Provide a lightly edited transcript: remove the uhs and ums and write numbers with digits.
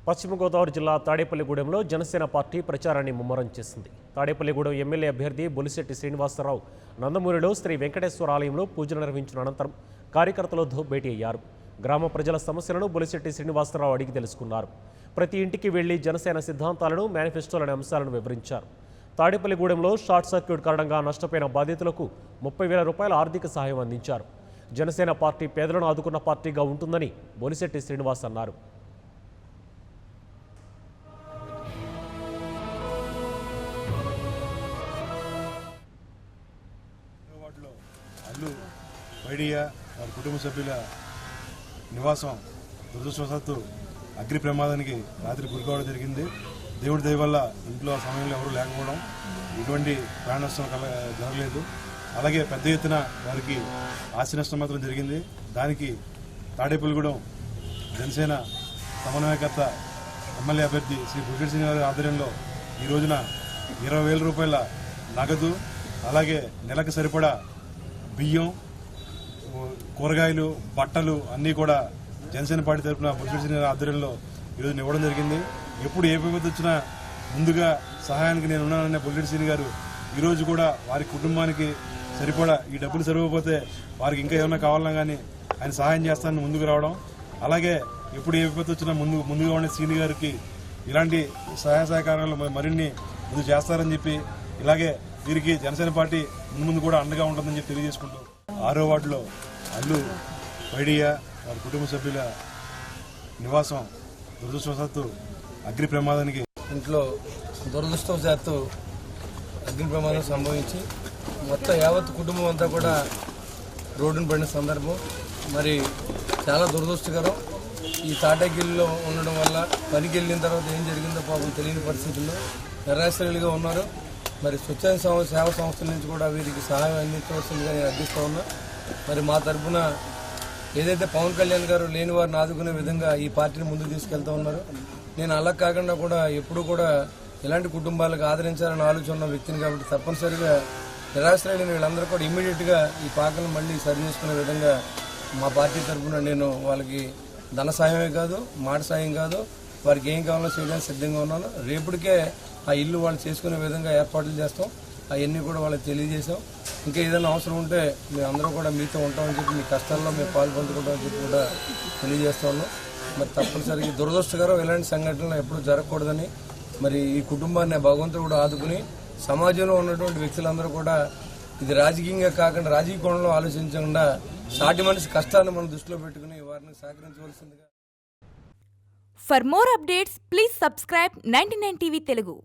పశ్చిమ గోదావరి జిల్లా తాడేపల్లిగూడెంలో జనసేన పార్టీ ప్రచారాన్ని ముమ్మరం చేసింది. తాడేపల్లిగూడెం ఎమ్మెల్యే అభ్యర్థి బొలిశెట్టి శ్రీనివాసరావు నందమూరిలో శ్రీ వెంకటేశ్వర ఆలయంలో పూజలు నిర్వహించిన అనంతరం కార్యకర్తలతో భేటీ అయ్యారు. గ్రామ ప్రజల సమస్యలను బొలిశెట్టి శ్రీనివాసరావు అడిగి తెలుసుకున్నారు. ప్రతి ఇంటికి వెళ్లి జనసేన సిద్ధాంతాలను, మేనిఫెస్టోలోని అంశాలను వివరించారు. తాడేపల్లిగూడెంలో షార్ట్ సర్క్యూట్ కారణంగా నష్టపోయిన బాధితులకు 30,000 రూపాయల ఆర్థిక సహాయం అందించారు. జనసేన పార్టీ పేదలను ఆదుకున్న పార్టీగా ఉంటుందని బొలిశెట్టి శ్రీనివాస్ అన్నారు. అల్లు వైడియా వారి కుటుంబ సభ్యుల నివాసం దురదృష్టవశాత్తు అగ్ని ప్రమాదానికి రాత్రి గురికావడం జరిగింది. దేవుడి దయ వల్ల ఇంట్లో సమయంలో ఎవరూ లేకపోవడం, ఎటువంటి ప్రాణ నష్టం జరగలేదు. అలాగే పెద్ద ఎత్తున వారికి ఆస్తి నష్టం మాత్రం జరిగింది. దానికి తాడేపల్లిగూడెం జనసేన సమన్వయకర్త ఎమ్మెల్యే అభ్యర్థి శ్రీ బొలిశెట్టి సింగ్ గారి ఆధ్వర్యంలో ఈ రోజున 20,000 రూపాయల నగదు, అలాగే నెలకు సరిపడా బియ్యం, కూరగాయలు, బట్టలు అన్నీ కూడా జనసేన పార్టీ తరఫున బొలిశెట్టి సింగ్ గారి ఆధ్వర్యంలో ఈరోజు ఇవ్వడం జరిగింది. ఎప్పుడు ఏ విపత్తు వచ్చినా ముందుగా సహాయానికి నేను ఉన్నాననే బొలిశెట్టి సింగ్ గారు ఈరోజు కూడా వారి కుటుంబానికి సరిపడా ఈ డబ్బులు సరిపోతే వారికి ఇంకా ఏమైనా కావాలన్నా కానీ ఆయన సహాయం చేస్తానని ముందుకు రావడం, అలాగే ఎప్పుడు ఏ విపత్తు వచ్చినా ముందుగా ఉండే శ్రీని గారికి ఇలాంటి సహాయ సహకారాలు మరిన్ని ముందు చేస్తారని చెప్పి, ఇలాగే వీరికి జనసేన పార్టీ ముందు కూడా అండగా ఉంటుందని చెప్పి తెలియజేసుకుంటూ 6వ వార్డులో అల్లు వైడియా వారి కుటుంబ సభ్యుల నివాసం దురదృష్టవశాత్తు అగ్ని ప్రమాదానికి ఇంట్లో దురదృష్టవశాత్తు అగ్ని ప్రమాదం సంభవించి మొత్తం యావత్ కుటుంబం అంతా కూడా రోడ్డును పడిన సందర్భం మరి చాలా దురదృష్టకరం. ఈ తాటాగిల్లో ఉండడం వల్ల పనికి వెళ్ళిన తర్వాత ఏం జరిగిందో పాపం తెలియని పరిస్థితుల్లో నిరాశ్రయులుగా ఉన్నారు. మరి స్వచ్ఛంద సేవా సంస్థల నుంచి కూడా వీరికి సహాయం అందించవలసిందిగా నేను అర్థిస్తూ ఉన్నా. మరి మా తరఫున ఏదైతే పవన్ కళ్యాణ్ గారు లేని వారిని ఆదుకునే విధంగా ఈ పార్టీని ముందుకు తీసుకెళ్తూ ఉన్నారు. నేను అలా కాకుండా కూడా ఎప్పుడు కూడా ఇలాంటి కుటుంబాలకు ఆదరించాలని ఆలోచన ఉన్న వ్యక్తిని కాబట్టి తప్పనిసరిగా నిరాశ్రయులైన వీళ్ళందరూ కూడా ఇమ్మీడియట్గా ఈ పాకలను మళ్ళీ సరి చేసుకునే విధంగా మా పార్టీ తరఫున నేను వాళ్ళకి ధన సాయమే కాదు, మాట సాయం కాదు, వారికి ఏం కావాలో చేయడానికి సిద్ధంగా ఉన్నాను. రేపటికే ఆ ఇల్లు వాళ్ళు చేసుకునే విధంగా ఏర్పాట్లు చేస్తాం. అవన్నీ కూడా వాళ్ళకి తెలియజేసాం. ఇంకా ఏదైనా అవసరం ఉంటే మేమందరం కూడా మీతో ఉంటామని చెప్పి, మీ కష్టాల్లో మేము పాల్పంచుకుంటామని చెప్పి కూడా తెలియజేస్తా ఉన్నాం. మరి తప్పనిసరిగా దురదృష్టకరం ఇలాంటి సంఘటనలు ఎప్పుడు జరగకూడదని, మరి ఈ కుటుంబాన్ని భగవంతుడు కూడా ఆదుకుని సమాజంలో ఉన్నటువంటి వ్యక్తులందరూ కూడా ఇది రాజకీయంగా కాకుండా రాజకీయ కోణంలో ఆలోచించకుండా సాటి మనిషి కష్టాన్ని మనం దృష్టిలో పెట్టుకుని వారిని సహకరించవలసిందిగా. For more updates, please subscribe 99 TV Telugu.